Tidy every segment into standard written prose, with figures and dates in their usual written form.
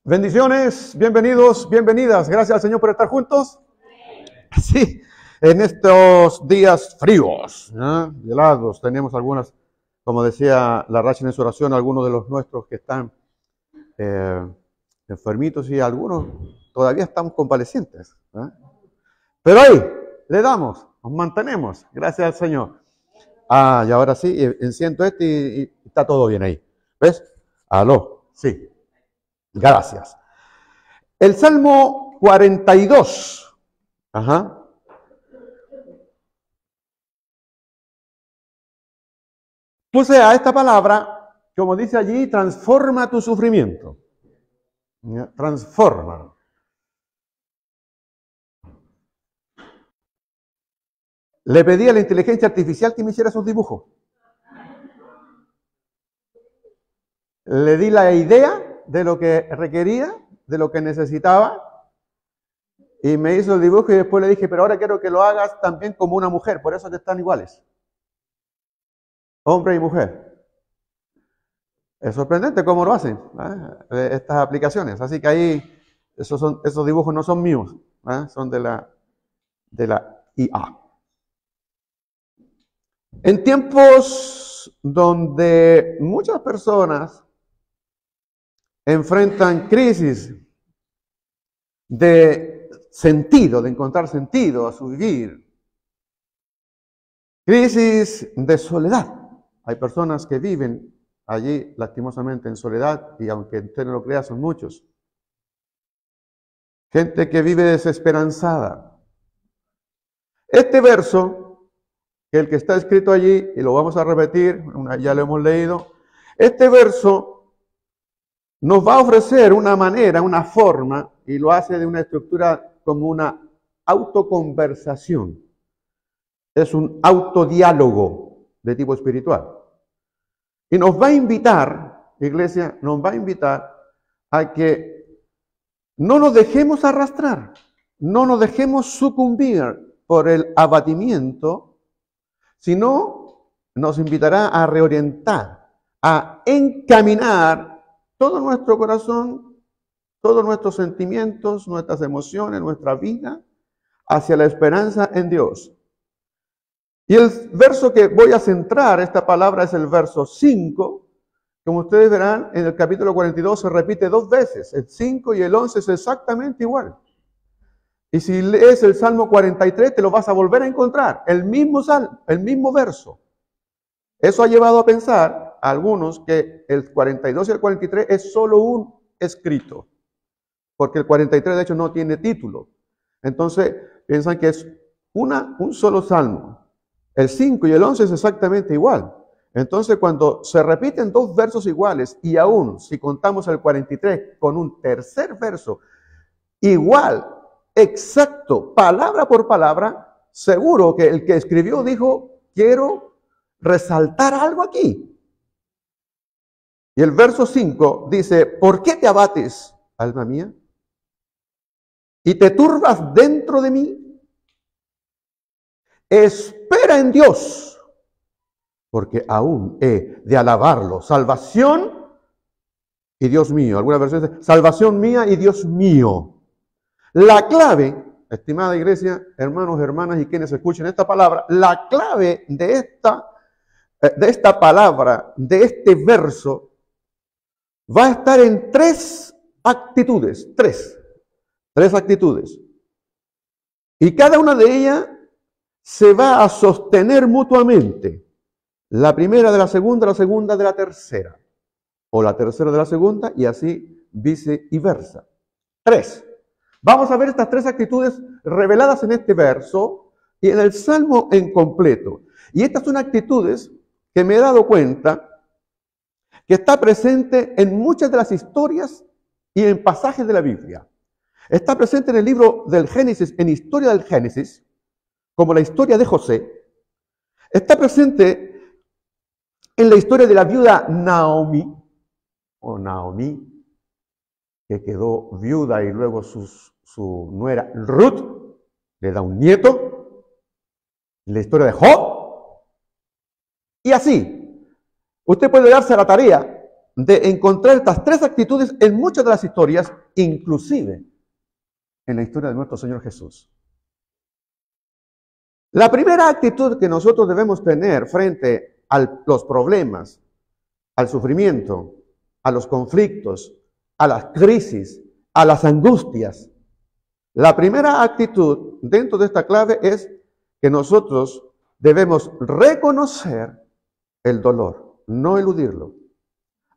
Bendiciones, bienvenidos, bienvenidas. Gracias al Señor por estar juntos. Sí, en estos días fríos, helados, tenemos algunas, como decía la Rachel en su oración, algunos de los nuestros que están enfermitos y algunos todavía estamos convalecientes. Pero ahí le damos, nos mantenemos, gracias al Señor. Y ahora sí, enciendo y está todo bien ahí. ¿Ves? Aló, sí. Gracias. El Salmo 42. Puse a esta palabra, como dice allí, transforma tu sufrimiento. Transforma. Le pedí a la inteligencia artificial que me hiciera sus dibujos. Le di la idea de lo que requería, de lo que necesitaba, y me hizo el dibujo y después le dije, pero ahora quiero que lo hagas también como una mujer, por eso que están iguales. Hombre y mujer. Es sorprendente cómo lo hacen, estas aplicaciones. Así que ahí, esos dibujos no son míos, son de la IA. En tiempos donde muchas personas enfrentan crisis de sentido, de encontrar sentido a su vivir, crisis de soledad. Hay personas que viven allí lastimosamente en soledad y aunque usted no lo crea son muchos. Gente que vive desesperanzada. Este verso, que el que está escrito allí, y lo vamos a repetir, ya lo hemos leído, este verso nos va a ofrecer una manera, una forma, y lo hace de una estructura como una autoconversación. Es un autodiálogo de tipo espiritual. Y nos va a invitar, iglesia, nos va a invitar a que no nos dejemos arrastrar, no nos dejemos sucumbir por el abatimiento, sino nos invitará a reorientar, a encaminar todo nuestro corazón, todos nuestros sentimientos, nuestras emociones, nuestra vida, hacia la esperanza en Dios. Y el verso que voy a centrar esta palabra es el verso 5. Como ustedes verán, en el capítulo 42 se repite 2 veces. El 5 y el 11 es exactamente igual. Y si lees el Salmo 43, te lo vas a volver a encontrar. El mismo verso. Eso ha llevado a pensar a algunos que el 42 y el 43 es solo un escrito, porque el 43 de hecho no tiene título. Entonces piensan que es un solo salmo. El 5 y el 11 es exactamente igual. Entonces cuando se repiten 2 versos iguales y aún si contamos el 43 con un tercer verso igual, exacto, palabra por palabra, seguro que el que escribió dijo, quiero resaltar algo aquí. Y el verso 5 dice, ¿por qué te abates, alma mía? ¿Y te turbas dentro de mí? Espera en Dios, porque aún he de alabarlo. Salvación y Dios mío. Algunas versiones dicen, salvación mía y Dios mío. La clave, estimada iglesia, hermanos, hermanas y quienes escuchen esta palabra, la clave de esta palabra, de este verso, va a estar en 3 actitudes, 3 actitudes. Y cada una de ellas se va a sostener mutuamente. La primera de la segunda de la tercera. O la tercera de la segunda y así viceversa. 3. Vamos a ver estas 3 actitudes reveladas en este verso y en el Salmo en completo. Y estas son actitudes que me he dado cuenta que está presente en muchas de las historias y en pasajes de la Biblia. Está presente en el libro del Génesis, en historia del Génesis, como la historia de José. Está presente en la historia de la viuda Naomi, que quedó viuda y luego su nuera Ruth le da un nieto. En la historia de Job. Y así, usted puede darse a la tarea de encontrar estas tres actitudes en muchas de las historias, inclusive en la historia de nuestro Señor Jesús. La primera actitud que nosotros debemos tener frente a los problemas, al sufrimiento, a los conflictos, a las crisis, a las angustias. La primera actitud dentro de esta clave es que nosotros debemos reconocer el dolor, no eludirlo.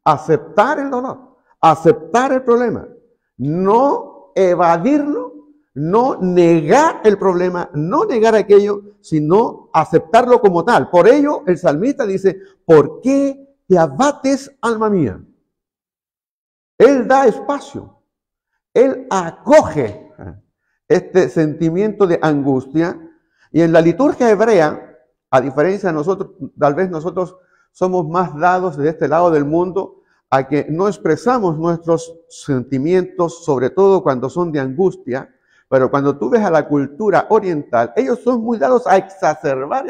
Aceptar el dolor, aceptar el problema, no evadirlo, no negar el problema, no negar aquello, sino aceptarlo como tal. Por ello, el salmista dice, ¿por qué te abates, alma mía? Él da espacio, Él acoge este sentimiento de angustia. Y en la liturgia hebrea, a diferencia de nosotros, tal vez nosotros somos más dados de este lado del mundo a que no expresamos nuestros sentimientos, sobre todo cuando son de angustia, pero cuando tú ves a la cultura oriental, ellos son muy dados a exacerbar,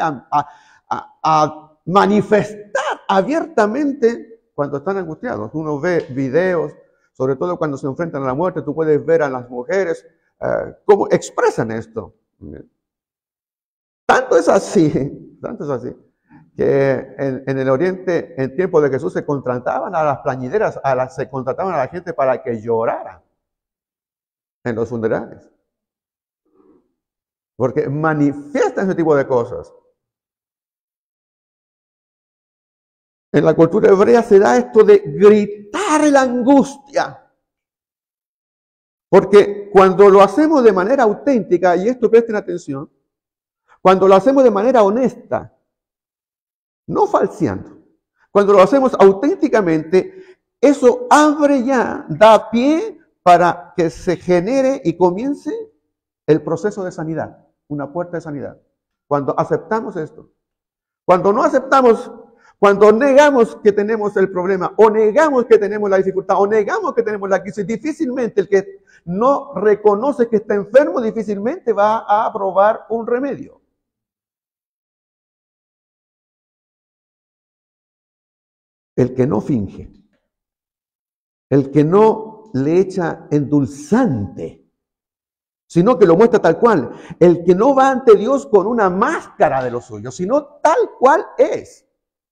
a manifestar abiertamente cuando están angustiados. Uno ve videos, sobre todo cuando se enfrentan a la muerte, tú puedes ver a las mujeres cómo expresan esto. Tanto es así, que en el Oriente, en tiempo de Jesús, se contrataban a las plañideras, se contrataban a la gente para que llorara en los funerales. Porque manifiestan ese tipo de cosas. En la cultura hebrea se da esto de gritar la angustia. Porque cuando lo hacemos de manera auténtica, y esto presten atención, cuando lo hacemos de manera honesta, no falseando, cuando lo hacemos auténticamente, eso abre ya, da pie para que se genere y comience el proceso de sanidad, una puerta de sanidad. Cuando aceptamos esto, cuando no aceptamos, cuando negamos que tenemos el problema, o negamos que tenemos la dificultad, o negamos que tenemos la crisis, difícilmente el que no reconoce que está enfermo, difícilmente va a aprobar un remedio. El que no finge, el que no le echa endulzante, sino que lo muestra tal cual, el que no va ante Dios con una máscara de lo suyo, sino tal cual es,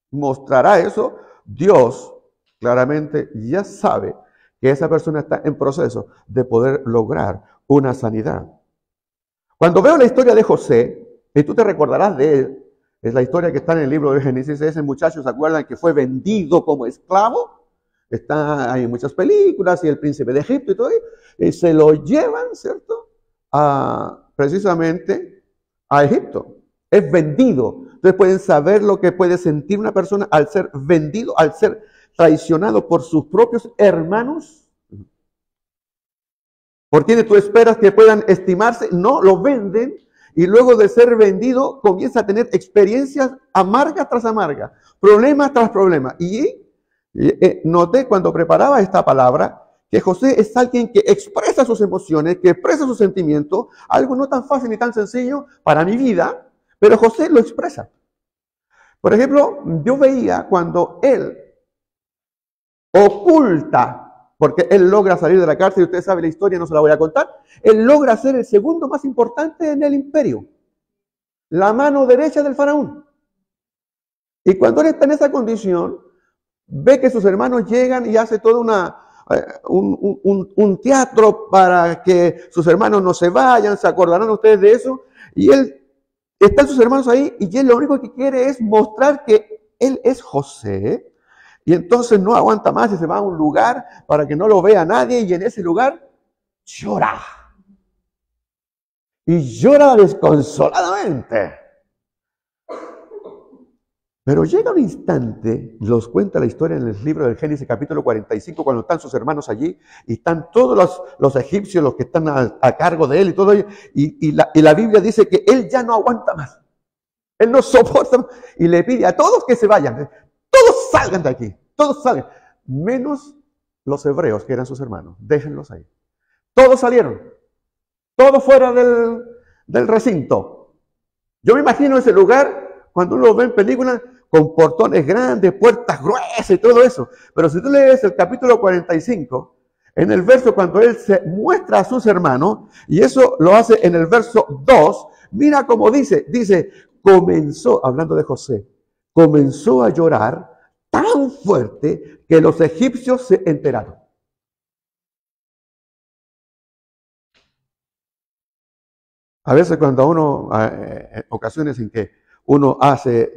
mostrará eso. Dios claramente ya sabe que esa persona está en proceso de poder lograr una sanidad. Cuando veo la historia de José, y tú te recordarás de él, es la historia que está en el libro de Génesis. Ese muchacho, ¿se acuerdan que fue vendido como esclavo? Hay en muchas películas, y el príncipe de Egipto y todo, y se lo llevan, ¿cierto? Precisamente a Egipto. Es vendido. Entonces pueden saber lo que puede sentir una persona al ser vendido, al ser traicionado por sus propios hermanos. ¿Por quiénes tú esperas que puedan estimarse? No, lo venden. Y luego de ser vendido, comienza a tener experiencias amargas tras amargas, problemas tras problemas. Y noté cuando preparaba esta palabra que José es alguien que expresa sus emociones, que expresa sus sentimientos, algo no tan fácil ni tan sencillo para mi vida, pero José lo expresa. Por ejemplo, yo veía cuando él oculta, porque él logra salir de la cárcel, y usted sabe la historia, no se la voy a contar. Él logra ser el segundo más importante en el imperio, la mano derecha del faraón. Y cuando él está en esa condición, ve que sus hermanos llegan y hace todo un teatro para que sus hermanos no se vayan. Se acordarán ustedes de eso. Y están sus hermanos ahí, y él lo único que quiere es mostrar que él es José. Y entonces no aguanta más y se va a un lugar para que no lo vea nadie, y en ese lugar llora. Y llora desconsoladamente. Pero llega un instante, los cuenta la historia en el libro del Génesis capítulo 45, cuando están sus hermanos allí, y están todos los egipcios, los que están a cargo de él y todo ello, y la Biblia dice que él ya no aguanta más. Él no soporta más, y le pide a todos que se vayan. Todos salgan de aquí, todos salgan, menos los hebreos que eran sus hermanos, déjenlos ahí. Todos salieron, todos fuera del recinto. Yo me imagino ese lugar, cuando uno lo ve en películas, con portones grandes, puertas gruesas y todo eso. Pero si tú lees el capítulo 45, en el verso cuando él se muestra a sus hermanos, y eso lo hace en el verso 2, mira cómo dice, comenzó, hablando de José, comenzó a llorar tan fuerte que los egipcios se enteraron. A veces cuando uno, ocasiones en que uno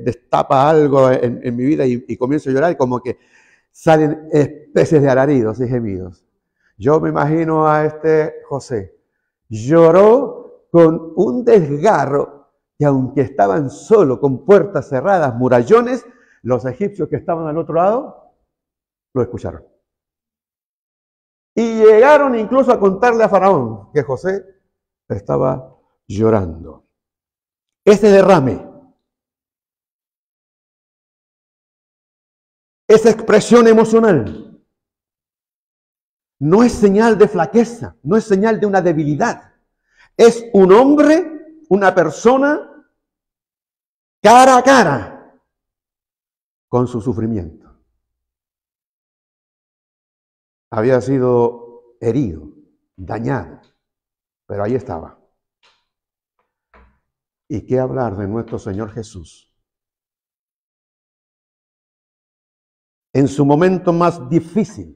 destapa algo en mi vida y comienzo a llorar, como que salen especies de alaridos y gemidos. Yo me imagino a este José, lloró con un desgarro que aunque estaban solo, con puertas cerradas, murallones, los egipcios que estaban al otro lado lo escucharon. Y llegaron incluso a contarle a Faraón que José estaba llorando. Ese derrame, esa expresión emocional, no es señal de flaqueza, no es señal de una debilidad. Es un hombre, una persona, cara a cara con su sufrimiento. Había sido herido, dañado, pero ahí estaba. ¿Y qué hablar de nuestro Señor Jesús? En su momento más difícil,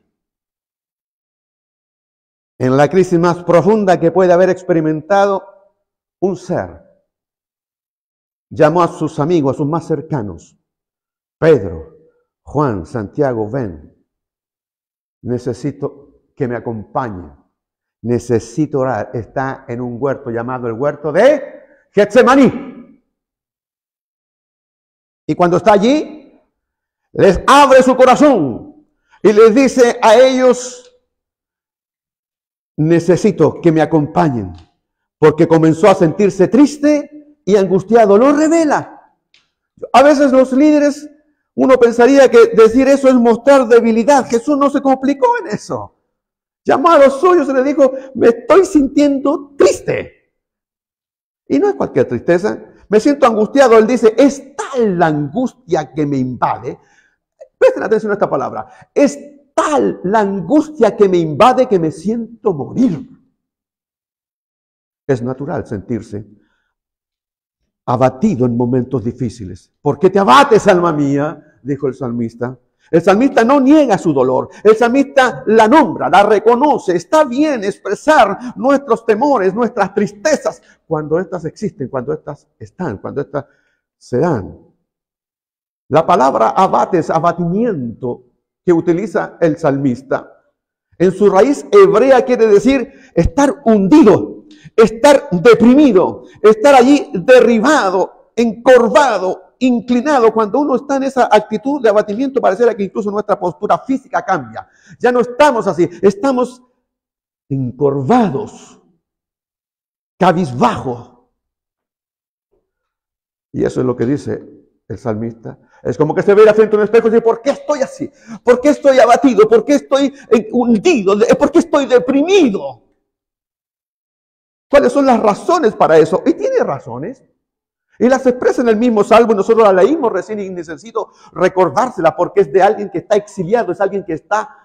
en la crisis más profunda que puede haber experimentado un ser, llamó a sus amigos, a sus más cercanos, Pedro, Juan, Santiago, ven, necesito que me acompañen, necesito orar. Está en un huerto llamado el huerto de Getsemaní. Y cuando está allí, les abre su corazón y les dice a ellos, necesito que me acompañen, porque comenzó a sentirse triste y angustiado. Lo revela. A veces los líderes, uno pensaría que decir eso es mostrar debilidad. Jesús no se complicó en eso. Llamó a los suyos y le dijo, me estoy sintiendo triste. Y no es cualquier tristeza. Me siento angustiado. Él dice, es tal la angustia que me invade. Presten atención a esta palabra. Es tal la angustia que me invade que me siento morir. Es natural sentirse abatido en momentos difíciles. ¿Por qué te abates, alma mía?, dijo el salmista. El salmista no niega su dolor. El salmista la nombra, la reconoce. Está bien expresar nuestros temores, nuestras tristezas, cuando éstas existen, cuando éstas están, cuando éstas se dan. La palabra abates, abatimiento, que utiliza el salmista, en su raíz hebrea quiere decir estar hundido, estar deprimido, estar allí derribado, encorvado, inclinado. Cuando uno está en esa actitud de abatimiento, pareciera que incluso nuestra postura física cambia. Ya no estamos así, estamos encorvados, cabizbajos. Y eso es lo que dice el salmista. Es como que se ve frente a un espejo y dice, ¿por qué estoy así? ¿Por qué estoy abatido? ¿Por qué estoy hundido? ¿Por qué estoy deprimido? ¿Cuáles son las razones para eso? Y tiene razones. Y las expresa en el mismo salmo, y nosotros la leímos recién y necesito recordársela porque es de alguien que está exiliado, es alguien que está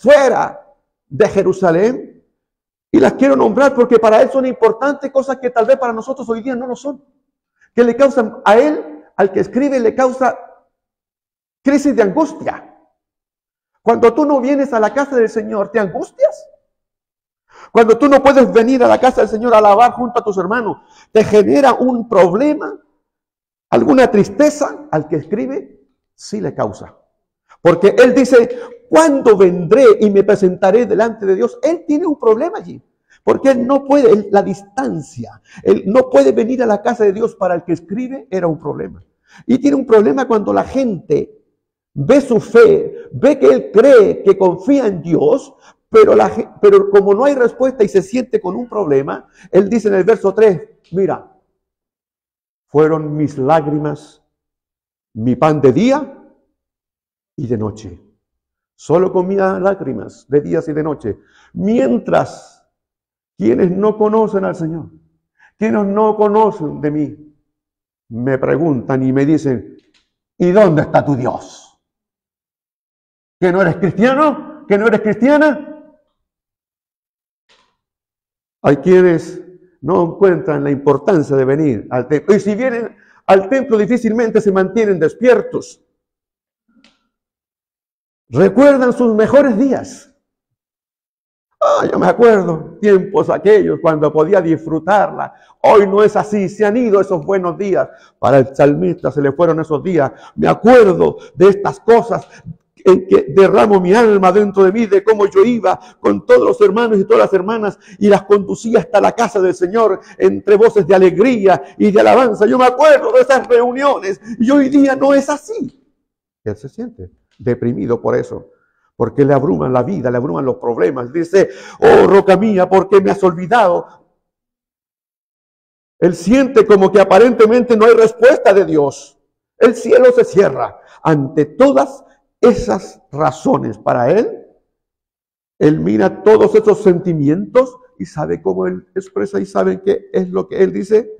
fuera de Jerusalén. Y las quiero nombrar porque para él son importantes cosas que tal vez para nosotros hoy día no lo son. Que le causan a él, al que escribe, le causa crisis de angustia. Cuando tú no vienes a la casa del Señor, ¿te angustias? Cuando tú no puedes venir a la casa del Señor a alabar junto a tus hermanos, ¿te genera un problema? ¿Alguna tristeza? Al que escribe, sí le causa. Porque él dice, ¿cuándo vendré y me presentaré delante de Dios? Él tiene un problema allí. Porque él no puede, la distancia, él no puede venir a la casa de Dios. Para el que escribe era un problema. Y tiene un problema cuando la gente ve su fe, ve que él cree, que confía en Dios, pero como no hay respuesta y se siente con un problema, él dice en el verso 3, mira, fueron mis lágrimas, mi pan de día y de noche. Solo comía lágrimas de días y de noche. Mientras quienes no conocen al Señor, quienes no conocen de mí, me preguntan y me dicen, ¿Y dónde está tu Dios? ¿Que no eres cristiano? ¿Que no eres cristiana? Hay quienes no encuentran la importancia de venir al templo. Y si vienen al templo difícilmente se mantienen despiertos. Recuerdan sus mejores días. Yo me acuerdo, tiempos aquellos cuando podía disfrutarla. Hoy no es así, se han ido esos buenos días. Para el salmista se le fueron esos días. Me acuerdo de estas cosas en que derramo mi alma dentro de mí, de cómo yo iba con todos los hermanos y todas las hermanas y las conducía hasta la casa del Señor entre voces de alegría y de alabanza. Yo me acuerdo de esas reuniones y hoy día no es así. Él se siente deprimido por eso, porque le abruman la vida, le abruman los problemas. Dice, oh roca mía, ¿por qué me has olvidado? Él siente como que aparentemente no hay respuesta de Dios. El cielo se cierra ante todas esas razones. Para él mira todos esos sentimientos y sabe cómo él expresa y sabe qué es lo que él dice.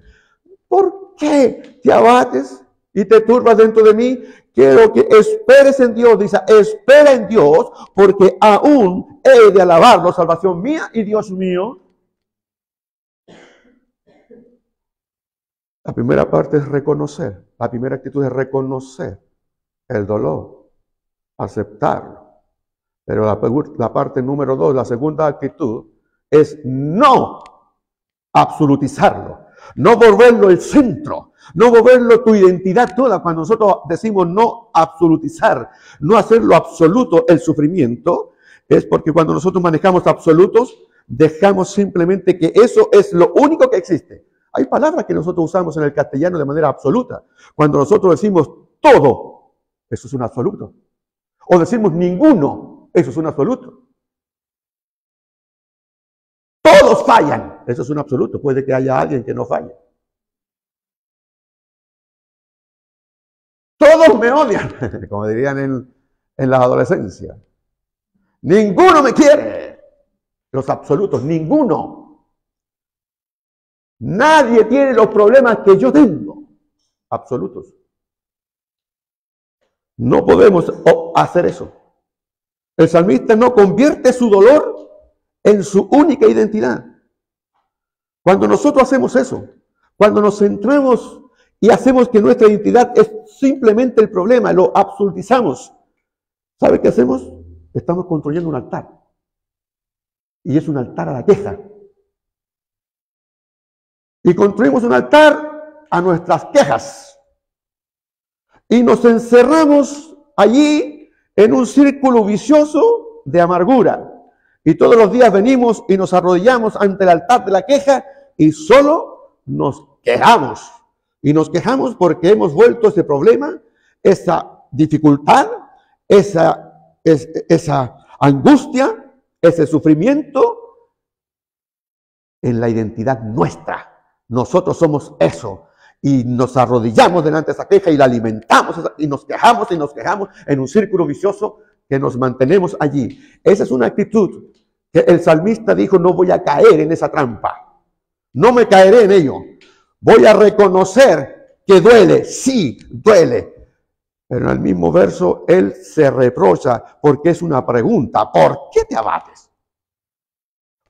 ¿Por qué te abates y te turbas dentro de mí? Quiero que esperes en Dios. Dice, espera en Dios, porque aún he de alabarlo, salvación mía y Dios mío. La primera parte es reconocer. La primera actitud es reconocer el dolor, aceptarlo. Pero la parte número 2, la segunda actitud, es no absolutizarlo. No volverlo el centro, no volverlo tu identidad toda. Cuando nosotros decimos no absolutizar, no hacerlo absoluto el sufrimiento, es porque cuando nosotros manejamos absolutos, dejamos simplemente que eso es lo único que existe. Hay palabras que nosotros usamos en el castellano de manera absoluta. Cuando nosotros decimos todo, eso es un absoluto. O decimos ninguno, eso es un absoluto. Todos fallan, eso es un absoluto. Puede que haya alguien que no falle. Todos me odian, como dirían en la adolescencia. Ninguno me quiere. Los absolutos, ninguno. Nadie tiene los problemas que yo tengo. Absolutos. No podemos hacer eso. El salmista no convierte su dolor en su única identidad. Cuando nosotros hacemos eso, cuando nos centramos y hacemos que nuestra identidad es simplemente el problema, lo absolutizamos, ¿sabe qué hacemos? Estamos construyendo un altar. Y es un altar a la queja. Y construimos un altar a nuestras quejas. Y nos encerramos allí en un círculo vicioso de amargura. Y todos los días venimos y nos arrodillamos ante el altar de la queja y solo nos quejamos. Y nos quejamos porque hemos vuelto ese problema, esa dificultad, esa angustia, ese sufrimiento en la identidad nuestra. Nosotros somos eso. Y nos arrodillamos delante de esa queja y la alimentamos y nos quejamos en un círculo vicioso que nos mantenemos allí. Esa es una actitud que el salmista dijo, no voy a caer en esa trampa. No me caeré en ello. Voy a reconocer que duele, sí, duele. Pero en el mismo verso él se reprocha porque es una pregunta. ¿Por qué te abates?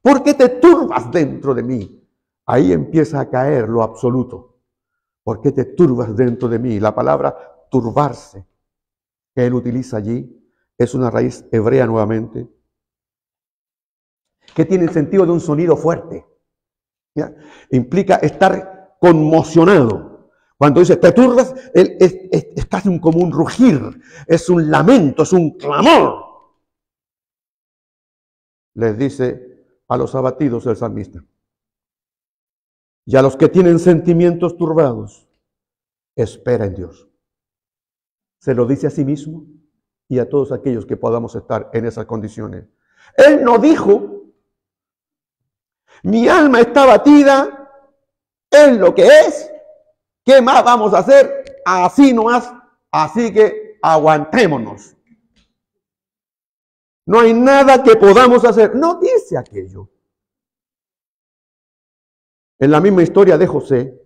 ¿Por qué te turbas dentro de mí? Ahí empieza a caer lo absoluto. ¿Por qué te turbas dentro de mí? La palabra turbarse que él utiliza allí es una raíz hebrea nuevamente, que tiene el sentido de un sonido fuerte. ¿Ya? Implica estar conmocionado. Cuando dice te turbas, es casi como un rugir, es un lamento, es un clamor. Les dice a los abatidos el salmista. Y a los que tienen sentimientos turbados, espera en Dios. Se lo dice a sí mismo y a todos aquellos que podamos estar en esas condiciones. Él no dijo, mi alma está abatida, es lo que es, ¿qué más vamos a hacer? Así nomás, así que aguantémonos. No hay nada que podamos hacer. No dice aquello. En la misma historia de José,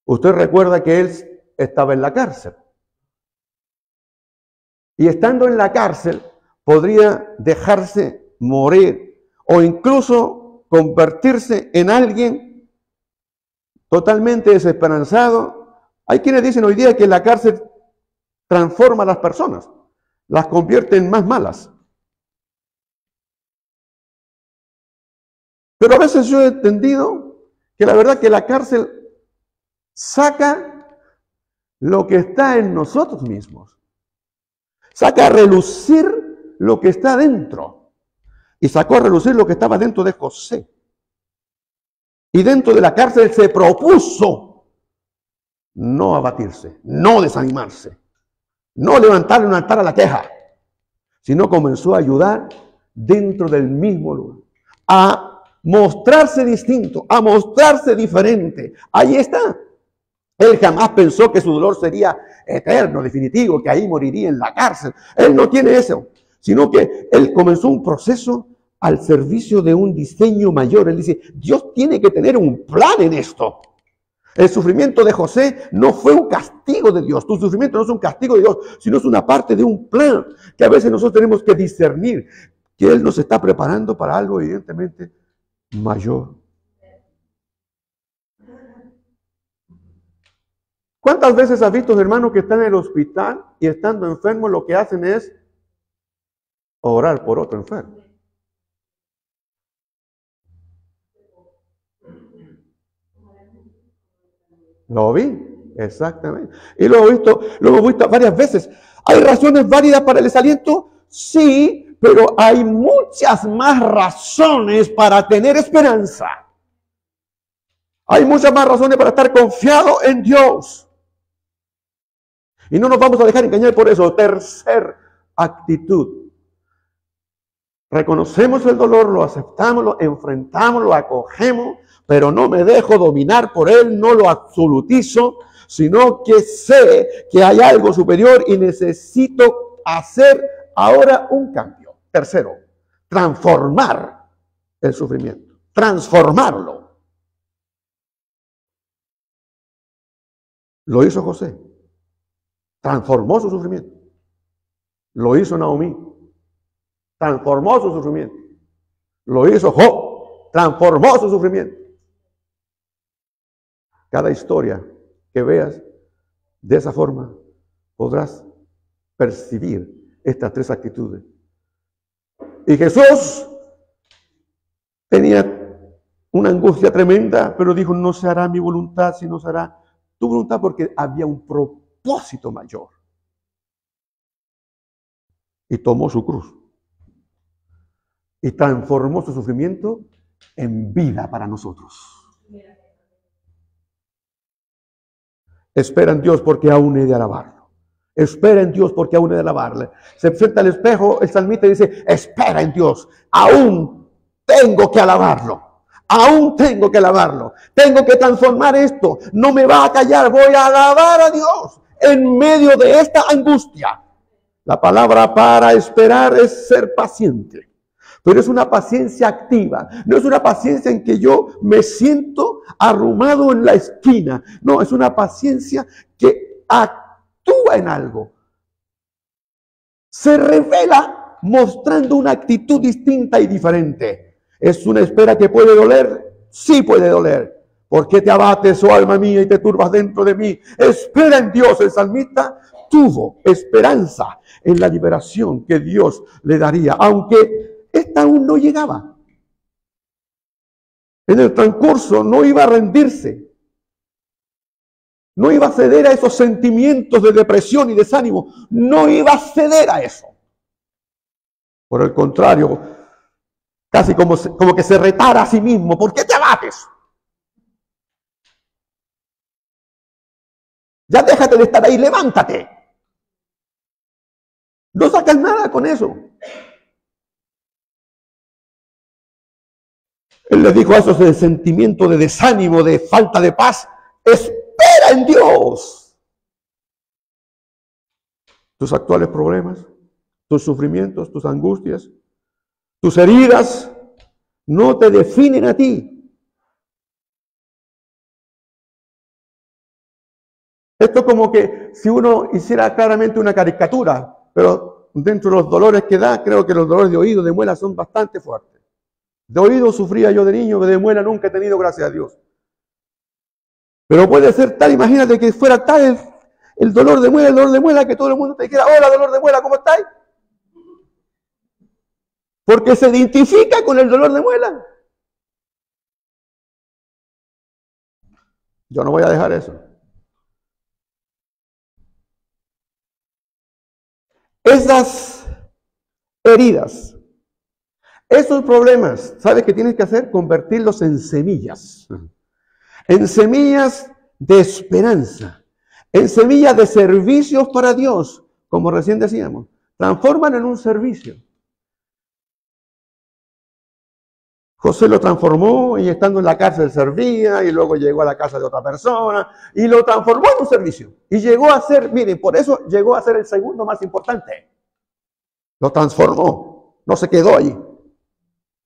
usted recuerda que él estaba en la cárcel. y estando en la cárcel podría dejarse morir o incluso convertirse en alguien totalmente desesperanzado. Hay quienes dicen hoy día que la cárcel transforma a las personas, las convierte en más malas. Pero a veces yo he entendido que la verdad que la cárcel saca lo que está en nosotros mismos. Saca a relucir lo que está dentro. Y sacó a relucir lo que estaba dentro de José. Y dentro de la cárcel se propuso no abatirse, no desanimarse, no levantarle un altar a la queja, sino comenzó a ayudar dentro del mismo lugar, a mostrarse distinto, a mostrarse diferente. Ahí está. Él jamás pensó que su dolor sería eterno, definitivo, que ahí moriría en la cárcel. Él no tiene eso, sino que él comenzó un proceso al servicio de un diseño mayor. Él dice, Dios tiene que tener un plan en esto. El sufrimiento de José no fue un castigo de Dios. Tu sufrimiento no es un castigo de Dios, sino es una parte de un plan que a veces nosotros tenemos que discernir, que Él nos está preparando para algo evidentemente mayor. ¿Cuántas veces has visto, hermanos, que están en el hospital y estando enfermos lo que hacen es orar por otro enfermo? Lo vi, exactamente. Y lo hemos visto varias veces. ¿Hay razones válidas para el desaliento? Sí, pero hay muchas más razones para tener esperanza. Hay muchas más razones para estar confiado en Dios. Y no nos vamos a dejar engañar por eso. Tercer actitud. Reconocemos el dolor, lo aceptamos, lo enfrentamos, lo acogemos, pero no me dejo dominar por él, no lo absolutizo, sino que sé que hay algo superior y necesito hacer ahora un cambio. Tercero, transformar el sufrimiento, transformarlo. Lo hizo José, transformó su sufrimiento. Lo hizo Naomi, transformó su sufrimiento. Lo hizo Job, transformó su sufrimiento. Cada historia que veas de esa forma podrás percibir estas tres actitudes. Y Jesús tenía una angustia tremenda, pero dijo, no se hará mi voluntad, sino se hará tu voluntad, porque había un propósito mayor. Y tomó su cruz. Y transformó su sufrimiento en vida para nosotros. Espera en Dios porque aún he de alabarlo. Espera en Dios porque aún he de alabarle. Se enfrenta al espejo, el salmista dice, espera en Dios, aún tengo que alabarlo. Aún tengo que alabarlo. Tengo que transformar esto. No me va a callar, voy a alabar a Dios en medio de esta angustia. La palabra para esperar es ser paciente. Pero es una paciencia activa. No es una paciencia en que yo me siento arrumado en la esquina. No, es una paciencia que actúa en algo. Se revela mostrando una actitud distinta y diferente. ¿Es una espera que puede doler? Sí puede doler. ¿Por qué te abates, oh alma mía, y te turbas dentro de mí? Espera en Dios. El salmista tuvo esperanza en la liberación que Dios le daría, aunque esta aún no llegaba. En el transcurso no iba a rendirse. No iba a ceder a esos sentimientos de depresión y desánimo. No iba a ceder a eso. Por el contrario, casi como que se retara a sí mismo. ¿Por qué te abates? Ya déjate de estar ahí, levántate. No sacas nada con eso. Él les dijo a esos de sentimiento de desánimo, de falta de paz, espera en Dios. Tus actuales problemas, tus sufrimientos, tus angustias, tus heridas, no te definen a ti. Esto es como que si uno hiciera claramente una caricatura, pero dentro de los dolores que da, creo que los dolores de oído, de muela son bastante fuertes. De oído sufría yo de niño, de muela nunca he tenido, gracias a Dios. Pero puede ser tal, imagínate que fuera tal el dolor de muela, que todo el mundo te dijera, hola, dolor de muela, ¿cómo estáis? Porque se identifica con el dolor de muela. Yo no voy a dejar eso. Esas heridas, esos problemas, ¿sabes qué tienes que hacer? Convertirlos en semillas. En semillas de esperanza. En semillas de servicios para Dios. Como recién decíamos. Transforman en un servicio. José lo transformó y estando en la cárcel servía y luego llegó a la casa de otra persona y lo transformó en un servicio. Y llegó a ser, miren, por eso llegó a ser el segundo más importante. Lo transformó, no se quedó allí.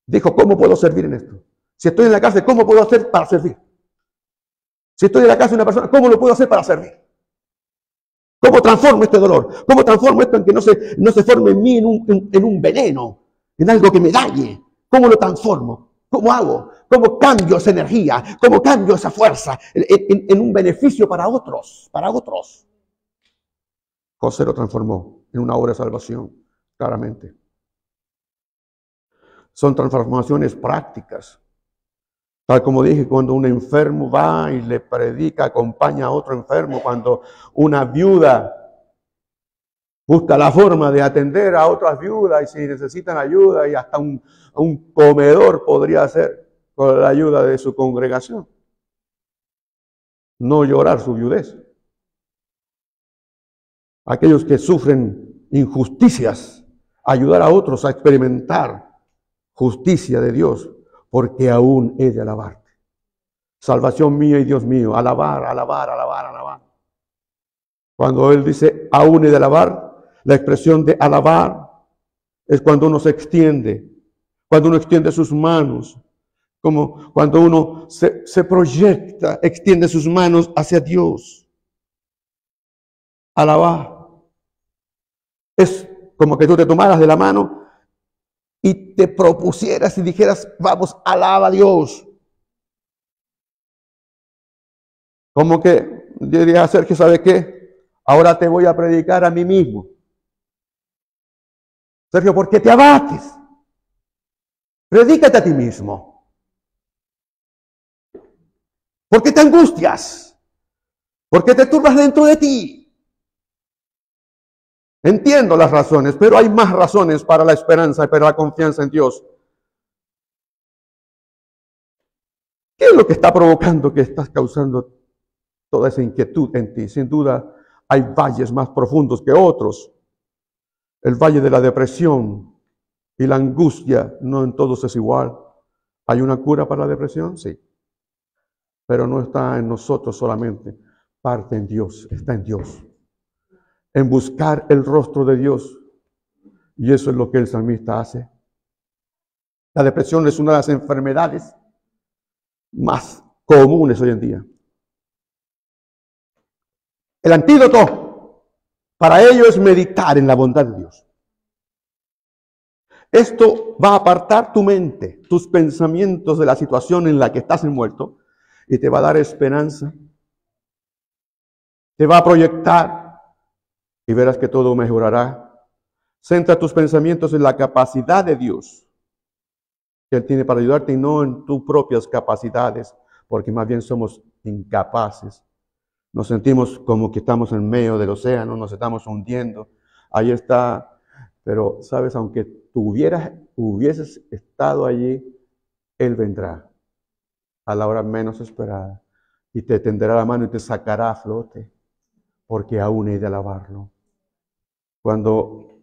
Dijo, ¿cómo puedo servir en esto? Si estoy en la cárcel, ¿cómo puedo hacer para servir? Si estoy en la casa de una persona, ¿cómo lo puedo hacer para servir? ¿Cómo transformo este dolor? ¿Cómo transformo esto en que no se forme en mí en un veneno, en algo que me dañe? ¿Cómo lo transformo? ¿Cómo hago? ¿Cómo cambio esa energía? ¿Cómo cambio esa fuerza en un beneficio para otros? Para otros. José lo transformó en una obra de salvación, claramente. Son transformaciones prácticas. Tal como dije, cuando un enfermo va y le predica, acompaña a otro enfermo, cuando una viuda busca la forma de atender a otras viudas y si necesitan ayuda y hasta un comedor podría hacer con la ayuda de su congregación. No llorar su viudez. Aquellos que sufren injusticias, ayudar a otros a experimentar justicia de Dios, porque aún he de alabarte. Salvación mía y Dios mío, alabar, alabar, alabar, alabar. Cuando él dice aún he de alabar, la expresión de alabar es cuando uno se extiende, cuando uno extiende sus manos, como cuando uno se proyecta, extiende sus manos hacia Dios. Alabar. Es como que tú te tomaras de la mano y te propusieras y dijeras, vamos, alaba a Dios. Como que yo diría a Sergio, ¿sabe qué? Ahora te voy a predicar a mí mismo. Sergio, ¿por qué te abates? Predícate a ti mismo. ¿Por qué te angustias? ¿Por qué te turbas dentro de ti? Entiendo las razones, pero hay más razones para la esperanza y para la confianza en Dios. ¿Qué es lo que está provocando que estás causando toda esa inquietud en ti? Sin duda, hay valles más profundos que otros. El valle de la depresión y la angustia, no en todos es igual. ¿Hay una cura para la depresión? Sí. Pero no está en nosotros solamente. Parte en Dios, está en Dios. En buscar el rostro de Dios. Y eso es lo que el salmista hace. La depresión es una de las enfermedades más comunes hoy en día. El antídoto para ello es meditar en la bondad de Dios. Esto va a apartar tu mente, tus pensamientos de la situación en la que estás envuelto y te va a dar esperanza. Te va a proyectar y verás que todo mejorará. Centra tus pensamientos en la capacidad de Dios que Él tiene para ayudarte y no en tus propias capacidades, porque más bien somos incapaces. Nos sentimos como que estamos en medio del océano, nos estamos hundiendo. Ahí está. Pero, ¿sabes? Aunque tú hubieses estado allí, Él vendrá a la hora menos esperada y te tenderá la mano y te sacará a flote, porque aún he de alabarlo. Cuando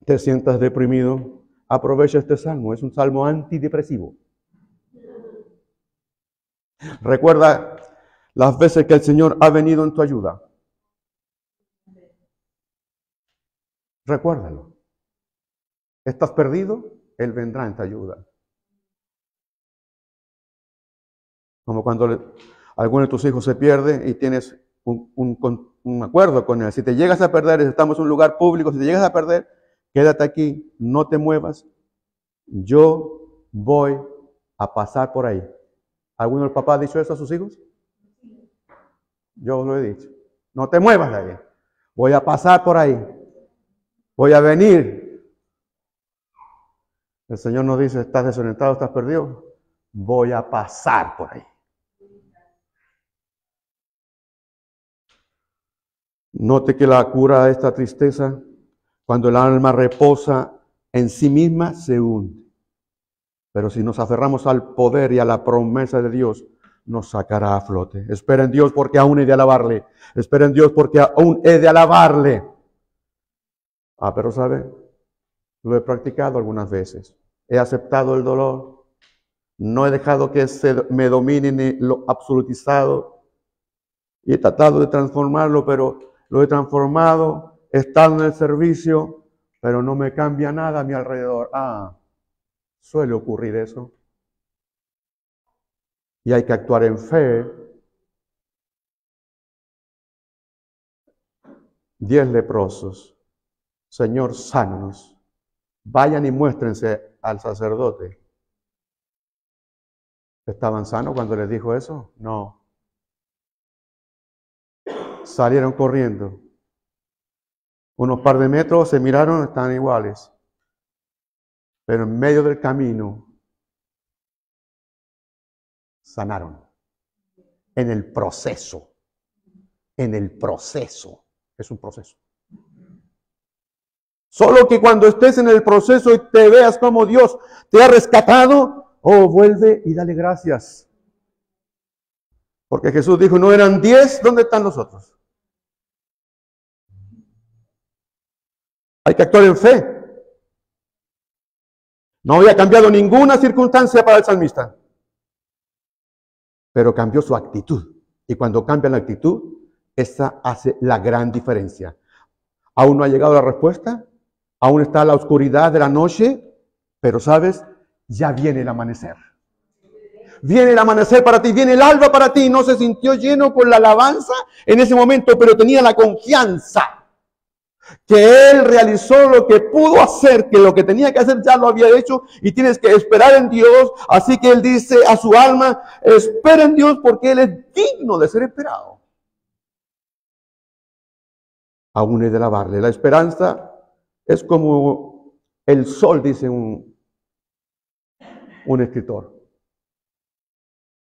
te sientas deprimido, aprovecha este salmo. Es un salmo antidepresivo. Recuerda las veces que el Señor ha venido en tu ayuda. Recuérdalo. ¿Estás perdido? Él vendrá en tu ayuda. Como cuando alguno de tus hijos se pierde y tienes un acuerdo con él. Si te llegas a perder, estamos en un lugar público, si te llegas a perder, quédate aquí, no te muevas. Yo voy a pasar por ahí. ¿Alguno de los papás ha dicho eso a sus hijos? Yo os lo he dicho. No te muevas de ahí. Voy a pasar por ahí. Voy a venir. El Señor nos dice, estás desorientado, estás perdido. Voy a pasar por ahí. Note que la cura de esta tristeza, cuando el alma reposa en sí misma, se hunde. Pero si nos aferramos al poder y a la promesa de Dios, nos sacará a flote. Espera en Dios porque aún he de alabarle. Espera en Dios porque aún he de alabarle. Pero ¿sabe? Lo he practicado algunas veces. He aceptado el dolor. No he dejado que me domine ni lo absolutizado. Y he tratado de transformarlo, pero lo he transformado. He estado en el servicio, pero no me cambia nada a mi alrededor. Suele ocurrir eso. Y hay que actuar en fe. 10 leprosos. Señor, sánanos. Vayan y muéstrense al sacerdote. ¿Estaban sanos cuando les dijo eso? No. Salieron corriendo. Unos par de metros, se miraron, están iguales. Pero en medio del camino, sanaron. En el proceso. En el proceso. Es un proceso. Solo que cuando estés en el proceso y te veas como Dios te ha rescatado, vuelve y dale gracias. Porque Jesús dijo, no eran 10, ¿dónde están los otros? Hay que actuar en fe. No había cambiado ninguna circunstancia para el salmista, pero cambió su actitud. Y cuando cambia la actitud, esa hace la gran diferencia. Aún no ha llegado la respuesta, aún está la oscuridad de la noche, pero ¿sabes? Ya viene el amanecer. Viene el amanecer para ti, viene el alba para ti. No se sintió lleno por la alabanza en ese momento, pero tenía la confianza que Él realizó lo que pudo hacer, que lo que tenía que hacer ya lo había hecho y tienes que esperar en Dios. Así que Él dice a su alma, espera en Dios porque Él es digno de ser esperado. Aún he de alabarle. La esperanza es como el sol, dice un escritor.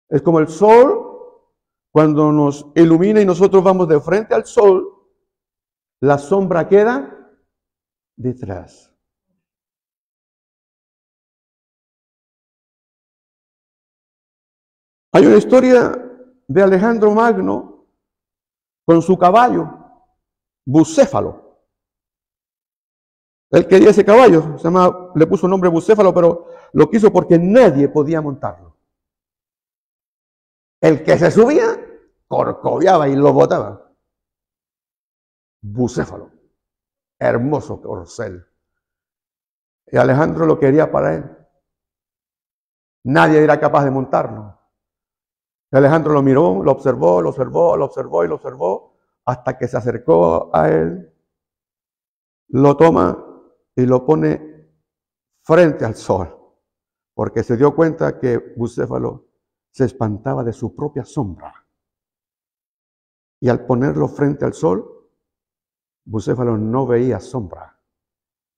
Es como el sol cuando nos ilumina y nosotros vamos de frente al sol. La sombra queda detrás. Hay una historia de Alejandro Magno con su caballo, Bucéfalo. Él quería ese caballo, le puso el nombre Bucéfalo, pero lo quiso porque nadie podía montarlo. El que se subía, corcoviaba y lo botaba. Bucéfalo, hermoso corcel. Y Alejandro lo quería para él. Nadie era capaz de montarlo. Y Alejandro lo miró, lo observó, lo observó, lo observó y lo observó, hasta que se acercó a él, lo toma y lo pone frente al sol, porque se dio cuenta que Bucéfalo se espantaba de su propia sombra. Y al ponerlo frente al sol, Bucéfalo no veía sombra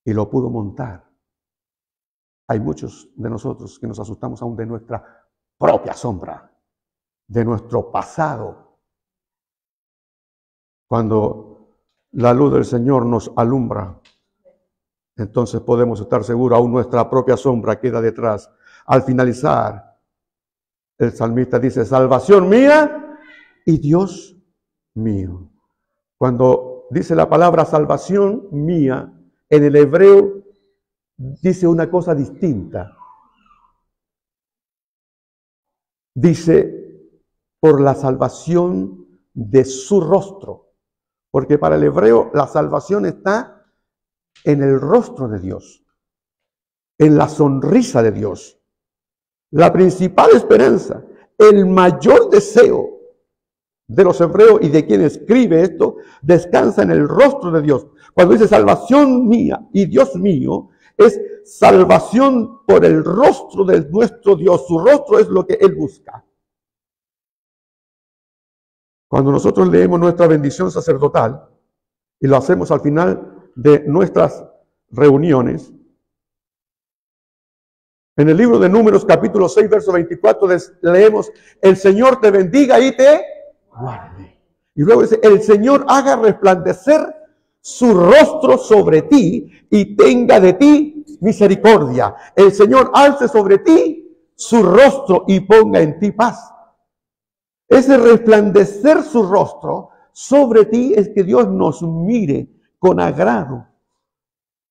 y lo pudo montar. Hay muchos de nosotros que nos asustamos aún de nuestra propia sombra, de nuestro pasado. Cuando la luz del Señor nos alumbra, entonces podemos estar seguros, aún nuestra propia sombra queda detrás. Al finalizar, el salmista dice, salvación mía y Dios mío. Cuando dice la palabra salvación mía, en el hebreo dice una cosa distinta. Dice, por la salvación de su rostro. Porque para el hebreo la salvación está en el rostro de Dios, en la sonrisa de Dios. La principal esperanza, el mayor deseo de los hebreos y de quien escribe esto, descansa en el rostro de Dios. Cuando dice salvación mía y Dios mío, es salvación por el rostro de nuestro Dios. Su rostro es lo que Él busca. Cuando nosotros leemos nuestra bendición sacerdotal, y lo hacemos al final de nuestras reuniones, en el libro de Números, capítulo 6, verso 24, leemos, el Señor te bendiga y te guarde. Y luego dice, el Señor haga resplandecer su rostro sobre ti y tenga de ti misericordia. El Señor alce sobre ti su rostro y ponga en ti paz. Ese resplandecer su rostro sobre ti es que Dios nos mire con agrado,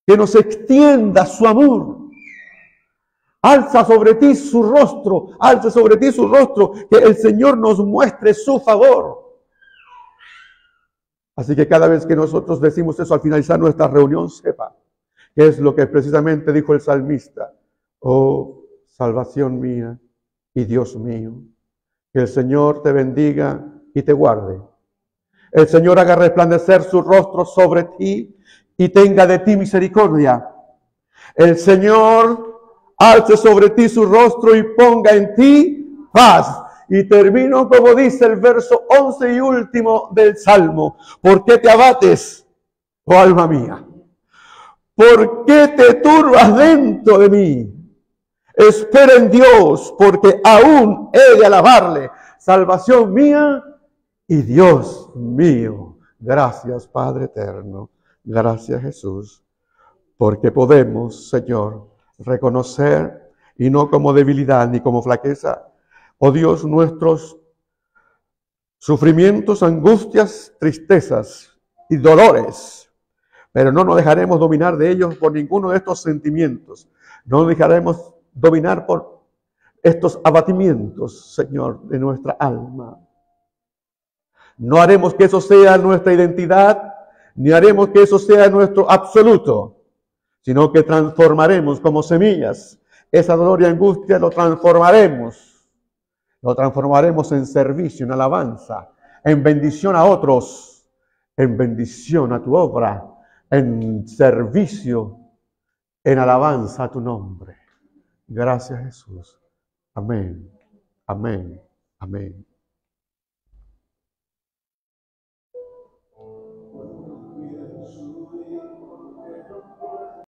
que nos extienda su amor. Alza sobre ti su rostro, alza sobre ti su rostro, que el Señor nos muestre su favor. Así que cada vez que nosotros decimos eso al finalizar nuestra reunión, sepa que es lo que precisamente dijo el salmista. Oh, salvación mía y Dios mío, que el Señor te bendiga y te guarde. El Señor haga resplandecer su rostro sobre ti y tenga de ti misericordia. El Señor alce sobre ti su rostro y ponga en ti paz. Y termino como dice el verso 11 y último del Salmo. ¿Por qué te abates, oh alma mía? ¿Por qué te turbas dentro de mí? Espera en Dios, porque aún he de alabarle. Salvación mía y Dios mío. Gracias, Padre eterno. Gracias, Jesús. Porque podemos, Señor, reconocer, y no como debilidad ni como flaqueza, oh Dios, nuestros sufrimientos, angustias, tristezas y dolores, pero no nos dejaremos dominar de ellos por ninguno de estos sentimientos, no nos dejaremos dominar por estos abatimientos, Señor, de nuestra alma. No haremos que eso sea nuestra identidad, ni haremos que eso sea nuestro absoluto, sino que transformaremos como semillas esa dolor y angustia, lo transformaremos en servicio, en alabanza, en bendición a otros, en bendición a tu obra, en servicio, en alabanza a tu nombre. Gracias, Jesús. Amén, amén, amén.